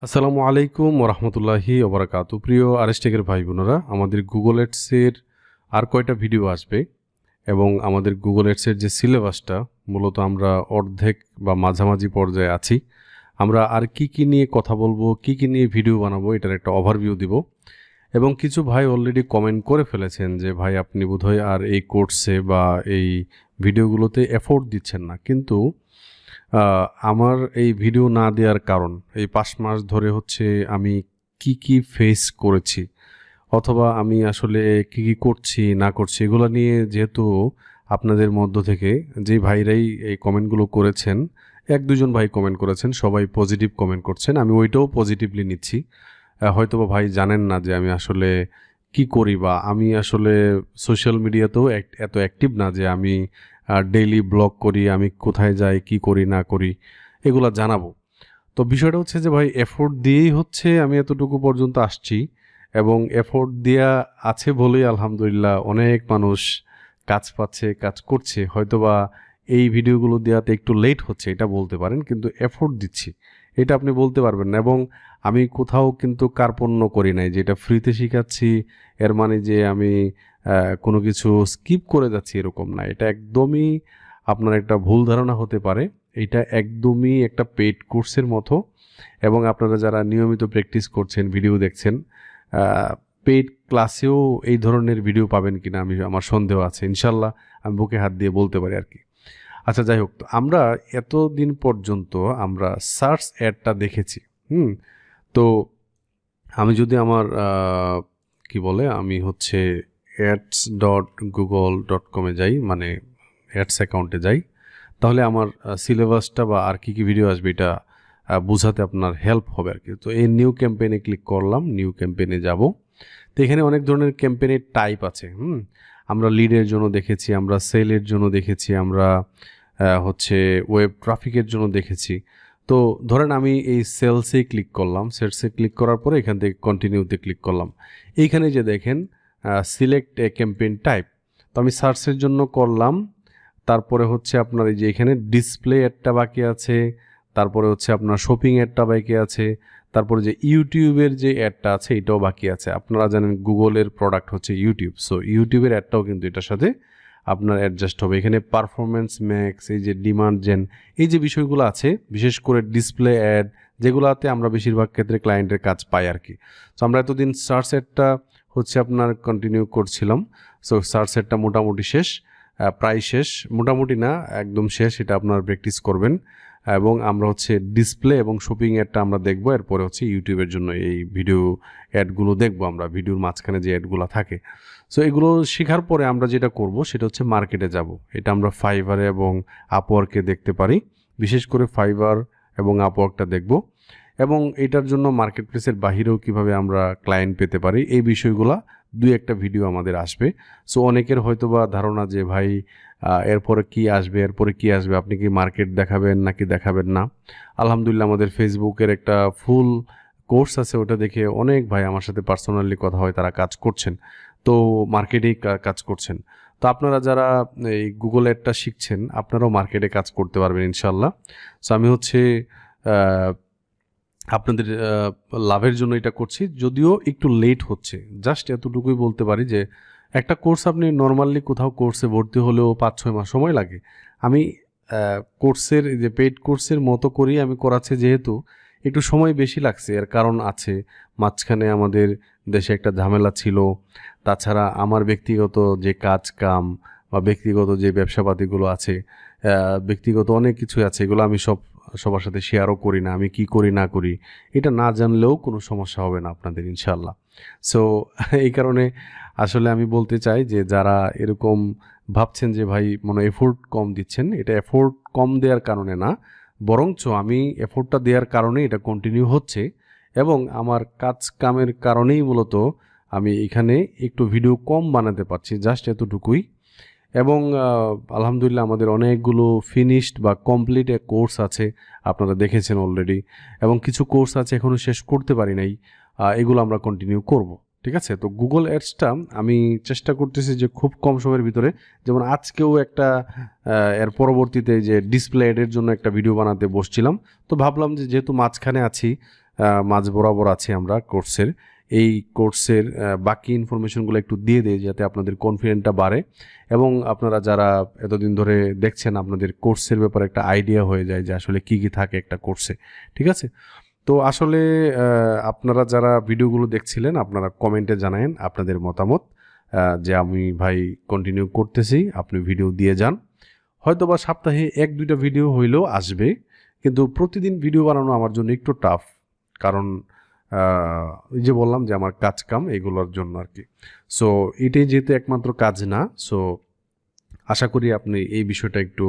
আসসালামু আলাইকুম ওরহমতুল্লাহি ওবরাকাতু। প্রিয় আরএসটেকের ভাই বোনেরা, আমাদের গুগল এডসের আর কয়টা ভিডিও আসবে এবং আমাদের গুগল এডসের যে সিলেবাসটা মূলত আমরা অর্ধেক বা মাঝামাঝি পর্যায়ে আছি। আমরা আর কি নিয়ে কথা বলবো, কি নিয়ে ভিডিও বানাবো, এটার একটা ওভারভিউ দিব। এবং কিছু ভাই অলরেডি কমেন্ট করে ফেলেছেন যে ভাই আপনি বোধহয় আর এই কোর্সে বা এই ভিডিওগুলোতে এফোর্ট দিচ্ছেন না। কিন্তু আমার এই ভিডিও না দেওয়ার কারণ এই ৫ মাস ধরে হচ্ছে আমি কি ফেস করেছি, অথবা আমি আসলে কি করছি না করছি, এগুলো নিয়ে যেহেতু আপনাদের মধ্য থেকে যে ভাইরাই এই কমেন্টগুলো করেছেন, ১-২ জন ভাই কমেন্ট করেছেন, সবাই পজিটিভ কমেন্ট করছেন, আমি ওইটাও পজিটিভলি নিচ্ছি। হয়তোবা ভাই জানেন না যে আমি আসলে কি করি, বা আমি আসলে সোশ্যাল মিডিয়াতেও এত অ্যাক্টিভ না যে আমি ডেইলি ব্লগ করি, আমি কোথায় যাই, কি করি না করি, এগুলা জানাবো। তো বিষয়টা হচ্ছে যে ভাই এফোর্ট দিয়েই হচ্ছে আমি এতটুকু পর্যন্ত আসছি, এবং এফোর্ট দেয়া আছে বলেই আলহামদুলিল্লাহ অনেক মানুষ কাজ পাচ্ছে, কাজ করছে। হয়তোবা এই ভিডিওগুলো দেওয়াতে একটু লেট হচ্ছে এটা বলতে পারেন, কিন্তু এফোর্ট দিচ্ছি এটা আপনি বলতে পারবেন না। এবং আমি কোথাও কিন্তু কার্পণ্য করি নাই যে এটা ফ্রিতে শিখাচ্ছি, এর মানে যে আমি কোনো কিছু স্কিপ করে যাচ্ছি এরকম না। এটা একদমই আপনার একটা ভুল ধারণা হতে পারে। এটা একদমই একটা পেইড কোর্সের মতো, এবং আপনারা যারা নিয়মিত প্র্যাকটিস করছেন, ভিডিও দেখছেন, পেইড ক্লাসেও এই ধরনের ভিডিও পাবেন কিনা আমার সন্দেহ আছে। ইনশাল্লাহ আমি বুকে হাত দিয়ে বলতে পারি আর কি। আচ্ছা, যাই হোক, তো আমরা এতদিন পর্যন্ত আমরা সার্চ অ্যাডটা দেখেছি। তো আমি যদি আমার কি বলে আমি হচ্ছে ads.google.com-এ যাই, মানে অ্যাডস অ্যাকাউন্টে যাই, তাহলে আমার সিলেবাসটা বা আর কি ভিডিও আসবে এটা বোঝাতে আপনার হেল্প হবে আর কি। তো এই নিউ ক্যাম্পেইনে ক্লিক করলাম, নিউ ক্যাম্পেইনে যাব। তো এখানে অনেক ধরনের ক্যাম্পেইনের টাইপ আছে। আমরা লিডের জন্য দেখেছি, আমরা সেলের জন্য দেখেছি, আমরা হচ্ছে ওয়েব ট্রাফিকের জন্য দেখেছি। তো ধরেন আমি এই সেলসে ক্লিক করলাম, সেলসে ক্লিক করার পরে এখান থেকে কন্টিনিউতে ক্লিক করলাম। এইখানে যে দেখেন সিলেক্ট এ ক্যাম্পেইন টাইপ, তো আমি সার্চের জন্য করলাম। তারপরে হচ্ছে আপনার এই যে এখানে ডিসপ্লে অ্যাডটা বাকি আছে, তারপরে হচ্ছে আপনার শপিং অ্যাডটা বাকি আছে, তারপরে যে ইউটিউবের যে অ্যাডটা আছে এটাও বাকি আছে। আপনারা জানেন গুগলের প্রোডাক্ট হচ্ছে ইউটিউব, সো ইউটিউবের অ্যাডটাও কিন্তু এটার সাথে আপনার অ্যাডজাস্ট হবে। এখানে পারফরমেন্স ম্যাক্স, এই যে ডিমান্ড জেন, এই যে বিষয়গুলো আছে, বিশেষ করে ডিসপ্লে অ্যাড, যেগুলোতে আমরা বেশিরভাগ ক্ষেত্রে ক্লায়েন্টের কাজ পাই আর কি। সো আমরা এতদিন সার্চ অ্যাডটা হচ্ছে আপনার কন্টিনিউ করছিলাম। সো সার্চ অ্যাডটা মোটামুটি শেষ, প্রায় শেষ, মোটামুটি না একদম শেষ, এটা আপনার প্র্যাকটিস করবেন। এবং আমরা হচ্ছে ডিসপ্লে এবং শপিং অ্যাডটা আমরা দেখব, এরপরে হচ্ছে ইউটিউবের জন্য এই ভিডিও অ্যাডগুলো দেখব আমরা, ভিডিওর মাঝখানে যে অ্যাডগুলো থাকে। সো এগুলো শেখার পরে আমরা যেটা করব সেটা হচ্ছে মার্কেটে যাব। এটা আমরা ফাইবারে এবং আপওয়ার্কে দেখতে পারি, বিশেষ করে ফাইবার এবং আপওয়ার্কটা দেখব, এবং এটার জন্য মার্কেট প্লেসের বাহিরেও কীভাবে আমরা ক্লায়েন্ট পেতে পারি, এই বিষয়গুলো 2-1টা ভিডিও আমাদের আসবে। সো অনেকের হয়তোবা ধারণা যে ভাই এরপরে কি আসবে, এরপরে কি আসবে, আপনি কি মার্কেট দেখাবেন নাকি দেখাবেন না। আলহামদুলিল্লাহ আমাদের ফেসবুকের একটা ফুল কোর্স আছে, ওটা দেখে অনেক ভাই আমার সাথে পার্সোনালি কথা হয়, তারা কাজ করছেন, তো মার্কেটেই কাজ করছেন। তো আপনারা যারা এই গুগল অ্যাডটা শিখছেন, আপনারাও মার্কেটে কাজ করতে পারবেন ইনশাল্লাহ। সো আমি হচ্ছে আপনাদের লাভের জন্য এটা করছি, যদিও একটু লেট হচ্ছে। জাস্ট এতটুকুই বলতে পারি যে একটা কোর্স আপনি নর্মালি কোথাও কোর্সে ভর্তি হলেও 5-6 মাস সময় লাগে। আমি কোর্সের যে পেইড কোর্সের মতো করেই আমি করাচ্ছি, যেহেতু একটু সময় বেশি লাগছে, এর কারণ আছে মাঝখানে আমাদের দেশে একটা ঝামেলা ছিল। তাছাড়া আমার ব্যক্তিগত যে কাজ কাম বা ব্যক্তিগত যে ব্যবসাপাতিগুলো আছে, ব্যক্তিগত অনেক কিছু আছে, এগুলো আমি সবার সাথে শেয়ারও করি না। আমি কি করি না করি এটা না জানলেও কোনো সমস্যা হবে না আপনাদের ইনশাল্লাহ। সো এই কারণে আসলে আমি বলতে চাই যে যারা এরকম ভাবছেন যে ভাই মনে এফোর্ট কম দিচ্ছেন, এটা এফোর্ট কম দেওয়ার কারণে না, বরঞ্চ আমি এফোর্টটা দেওয়ার কারণে এটা কন্টিনিউ হচ্ছে, এবং আমার কাজ কামের কারণেই মূলত আমি এখানে একটু ভিডিও কম বানাতে পারছি, জাস্ট এতটুকুই। এবং আলহামদুলিল্লাহ আমাদের অনেকগুলো ফিনিশড বা কমপ্লিট কোর্স আছে, আপনারা দেখেছেন অলরেডি, এবং কিছু কোর্স আছে এখনও শেষ করতে পারি নাই, এগুলো আমরা কন্টিনিউ করব। ঠিক আছে, তো গুগল অ্যাডসটা আমি চেষ্টা করতেছি যে খুব কম সময়ের ভিতরে, যেমন আজকেও একটা এর পরবর্তীতে যে ডিসপ্লে অ্যাডের জন্য একটা ভিডিও বানাতে বসছিলাম, তো ভাবলাম যে যেহেতু মাঝখানে আছি, মাঝ বরাবর আছি আমরা কোর্সের। এই কোর্সের বাকি ইনফরমেশনগুলো একটু দিয়ে দেই যাতে আপনাদের কনফিডেন্টটা বাড়ে এবং আপনারা যারা এতদিন ধরে দেখছেন আপনাদের কোর্সের ব্যাপারে একটা আইডিয়া হয়ে যায় যে আসলে কী কী থাকে একটা কোর্সে। ঠিক আছে? তো আসলে আপনারা যারা ভিডিওগুলো দেখছিলেন আপনারা কমেন্টে জানায়েন আপনাদের মতামত, যে আমি ভাই কন্টিনিউ করতেছি, আপনি ভিডিও দিয়ে যান। হয়তোবা সপ্তাহে 1-2টা ভিডিও হইলেও আসবে, কিন্তু প্রতিদিন ভিডিও বানানো আমার জন্য একটু টাফ, কারণ ওই যে বললাম যে আমার কাজ কাম এগুলোর জন্য আর কি। সো এটাই যেহেতু একমাত্র কাজ না, সো আশা করি আপনি এই বিষয়টা একটু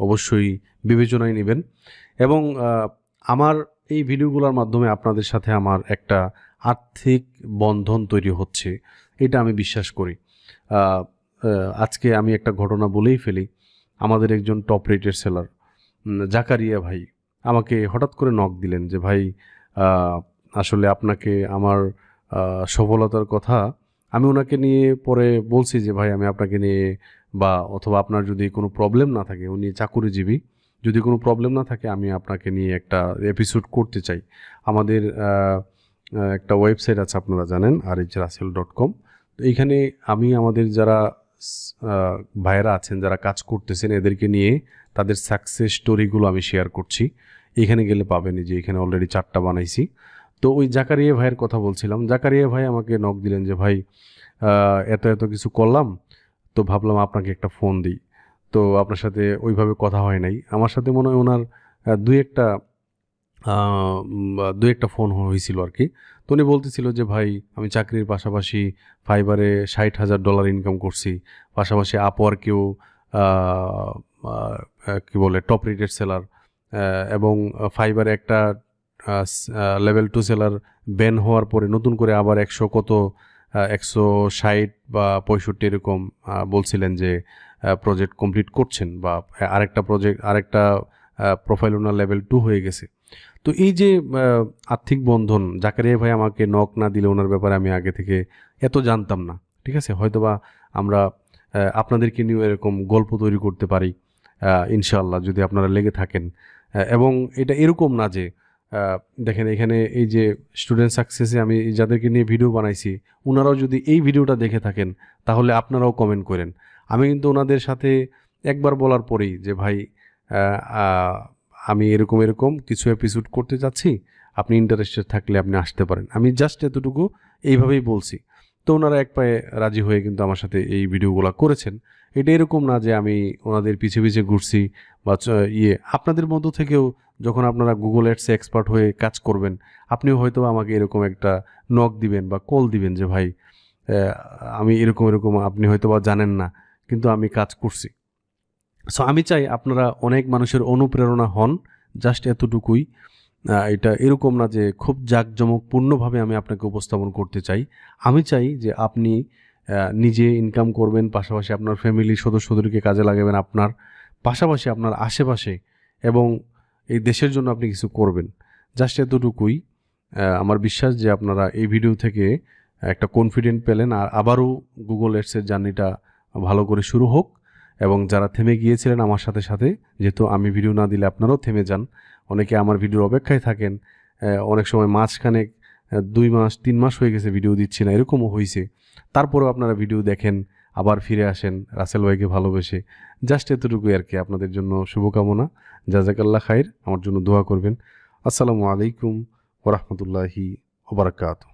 অবশ্যই বিবেচনায় নেবেন এবং আমার এই ভিডিওগুলোর মাধ্যমে আপনাদের সাথে আমার একটা আর্থিক বন্ধন তৈরি হচ্ছে, এটা আমি বিশ্বাস করি। আজকে আমি একটা ঘটনা বলেই ফেলি। আমাদের একজন টপ রেটেড সেলার জাকারিয়া ভাই আমাকে হঠাৎ করে নক দিলেন যে ভাই, আসলে আপনাকে আমার সফলতার কথা আমি ওনাকে নিয়ে পরে বলছি যে ভাই আমি আপনাকে নিয়ে, বা অথবা আপনার যদি কোনো প্রবলেম না থাকে, উনি চাকুরিজীবী, যদি কোনো প্রবলেম না থাকে আমি আপনাকে নিয়ে একটা এপিসোড করতে চাই। আমাদের একটা ওয়েবসাইট আছে আপনারা জানেন, rhrasel.com। তো এইখানে আমি আমাদের যারা ভাইয়েরা আছেন যারা কাজ করতেছেন এদেরকে নিয়ে তাদের সাকসেস স্টোরিগুলো আমি শেয়ার করছি। এখানে গেলে পাবেন যে এখানে অলরেডি 4টা বানাইছি। তো ওই জাকারিয়া ভাইয়ের কথা বলছিলাম। জাকারিয়া ভাই আমাকে নক দিলেন যে ভাই এত এত কিছু করলাম, তো ভাবলাম আপনাকে একটা ফোন দিই। তো আপনার সাথে ওইভাবে কথা হয় নাই। আমার সাথে মনে হয় ওনার দুই একটা ফোন হয়েছিল আর কি। তো উনি বলতেছিল যে ভাই আমি চাকরির পাশাপাশি ফাইবারে $60,000 ইনকাম করছি, পাশাপাশি আপওয়ার্কেও কি বলে টপ রেটেড সেলার, এবং ফাইবারে একটা লেভেল 2 সেলার ব্যান হওয়ার পরে নতুন করে আবার 160 বা 65 এরকম বলছিলেন যে প্রজেক্ট কমপ্লিট করছেন, বা আরেকটা প্রোফাইল ওনার লেভেল 2 হয়ে গেছে। তো এই যে আর্থিক বন্ধন, জাকারিয়া ভাই আমাকে নক না দিলে ওনার ব্যাপারে আমি আগে থেকে এত জানতাম না। ঠিক আছে? হয়তোবা আমরা আপনাদেরকে নিয়েও এরকম গল্প তৈরি করতে পারি ইনশাআল্লাহ, যদি আপনারা লেগে থাকেন। এবং এটা এরকম না যে দেখেন এখানে এই যে স্টুডেন্ট সাকসেসে আমি যাদেরকে নিয়ে ভিডিও বানাইছি, ওনারাও যদি এই ভিডিওটা দেখে থাকেন তাহলে আপনারাও কমেন্ট করেন। আমি কিন্তু ওনাদের সাথে একবার বলার পরেই যে ভাই আমি এরকম কিছু এপিসোড করতে যাচ্ছি, আপনি ইন্টারেস্টেড থাকলে আপনি আসতে পারেন, আমি জাস্ট এতটুকু এইভাবেই বলছি। তো ওনারা এক পায়ে রাজি হয়ে কিন্তু আমার সাথে এই ভিডিওগুলো করেছেন। এটা এরকম না যে আমি ওনাদের পিছে পিছে ঘুরছি বা আপনাদের মধ্য থেকেও যখন আপনারা গুগল অ্যাডসে এক্সপার্ট হয়ে কাজ করবেন, আপনিও হয়তো আমাকে এরকম একটা নক দিবেন বা কল দিবেন যে ভাই আমি এরকম আপনি হয়তো বা জানেন না, কিন্তু আমি কাজ করছি। সো আমি চাই আপনারা অনেক মানুষের অনুপ্রেরণা হন, জাস্ট এতটুকুই। এটা এরকম না যে খুব জাঁকজমকপূর্ণভাবে আমি আপনাকে উপস্থাপন করতে চাই। আমি চাই যে আপনি নিজে ইনকাম করবেন, পাশাপাশি আপনার ফ্যামিলির সদস্যদেরকে কাজে লাগাবেন, আপনার পাশাপাশি আপনার আশেপাশে এবং এই দেশের জন্য আপনি কিছু করবেন। জাস্ট এতটুকুই। আমার বিশ্বাস যে আপনারা এই ভিডিও থেকে একটা কনফিডেন্ট পেলেন, আর আবারও গুগল অ্যাডসের জার্নিটা ভালো করে শুরু হোক। এবং যারা থেমে গিয়েছিলেন আমার সাথে সাথে, যেহেতু আমি ভিডিও না দিলে আপনারাও থেমে যান, অনেকে আমার ভিডিওর অপেক্ষায় থাকেন, অনেক সময় মাঝখানে 2 মাস 3 মাস হয়ে গেছে ভিডিও দিচ্ছি না, এরকমও হয়েছে। তারপরেও আপনারা ভিডিও দেখেন, আবার ফিরে আসেন রাসেল ভাইকে ভালোবেসে। জাস্ট এতটুকুই আর কি। আপনাদের জন্য শুভকামনা। জাযাকাল্লাহ খাইর। আমার জন্য দোয়া করবেন। আসসালামু আলাইকুম ওয়া রাহমাতুল্লাহি ওয়া বারাকাতুহু।